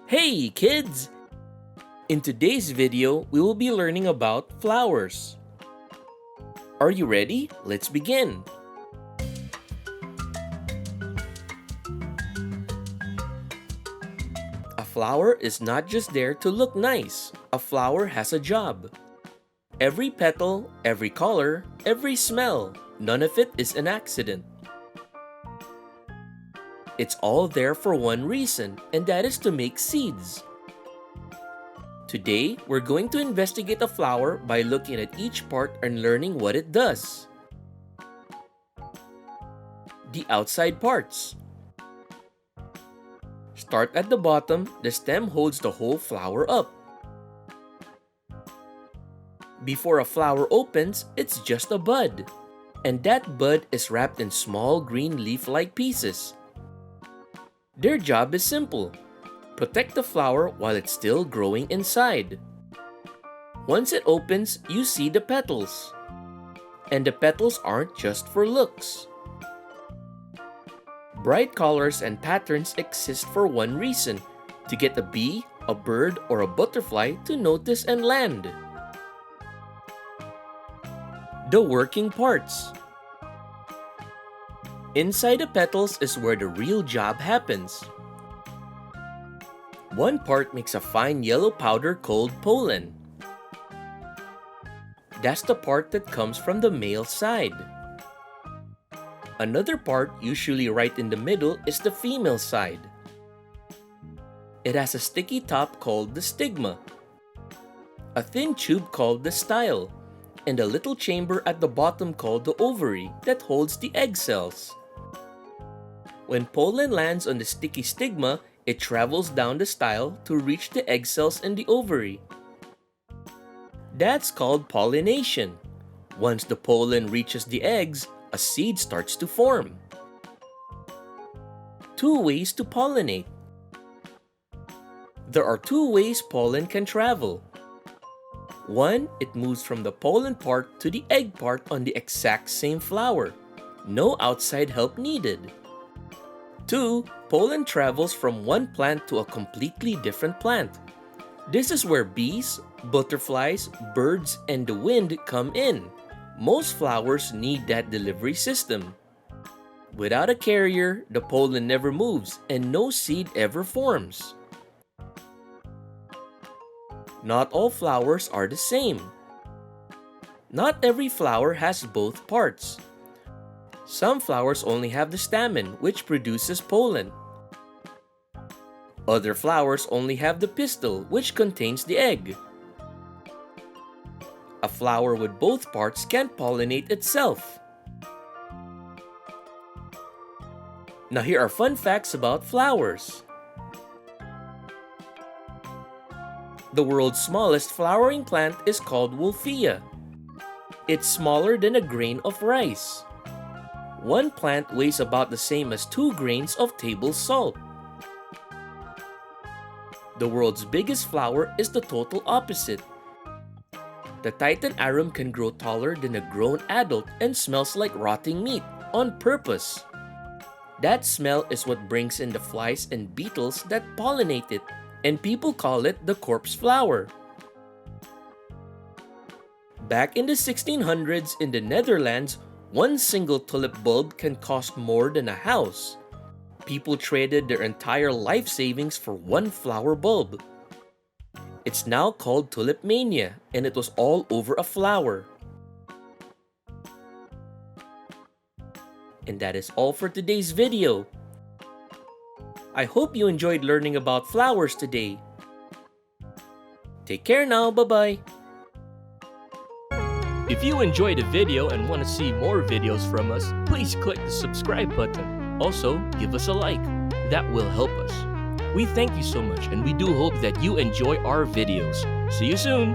Hey kids! In today's video, we will be learning about flowers. Are you ready? Let's begin! A flower is not just there to look nice. A flower has a job. Every petal, every color, every smell, none of it is an accident. It's all there for one reason, and that is to make seeds. Today, we're going to investigate a flower by looking at each part and learning what it does. The outside parts. Start at the bottom, the stem holds the whole flower up. Before a flower opens, it's just a bud. And that bud is wrapped in small green leaf-like pieces. Their job is simple. Protect the flower while it's still growing inside. Once it opens, you see the petals. And the petals aren't just for looks. Bright colors and patterns exist for one reason: to get a bee, a bird, or a butterfly to notice and land. The working parts. Inside the petals is where the real job happens. One part makes a fine yellow powder called pollen. That's the part that comes from the male side. Another part, usually right in the middle, is the female side. It has a sticky top called the stigma, a thin tube called the style, and a little chamber at the bottom called the ovary that holds the egg cells. When pollen lands on the sticky stigma, it travels down the style to reach the egg cells in the ovary. That's called pollination. Once the pollen reaches the eggs, a seed starts to form. Two ways to pollinate. There are two ways pollen can travel. One, it moves from the pollen part to the egg part on the exact same flower. No outside help needed. Two, pollen travels from one plant to a completely different plant. This is where bees, butterflies, birds, and the wind come in. Most flowers need that delivery system. Without a carrier, the pollen never moves and no seed ever forms. Not all flowers are the same. Not every flower has both parts. Some flowers only have the stamen, which produces pollen. Other flowers only have the pistil, which contains the egg. A flower with both parts can't pollinate itself. Now here are fun facts about flowers. The world's smallest flowering plant is called Wolffia. It's smaller than a grain of rice. One plant weighs about the same as 2 grains of table salt. The world's biggest flower is the total opposite. The Titan arum can grow taller than a grown adult and smells like rotting meat on purpose. That smell is what brings in the flies and beetles that pollinate it, and people call it the corpse flower. Back in the 1600s in the Netherlands, one single tulip bulb can cost more than a house. People traded their entire life savings for one flower bulb. It's now called Tulip Mania, and it was all over a flower. And that is all for today's video. I hope you enjoyed learning about flowers today. Take care now, bye-bye! If you enjoyed the video and want to see more videos from us, please click the subscribe button. Also, give us a like. That will help us. We thank you so much, and we do hope that you enjoy our videos. See you soon!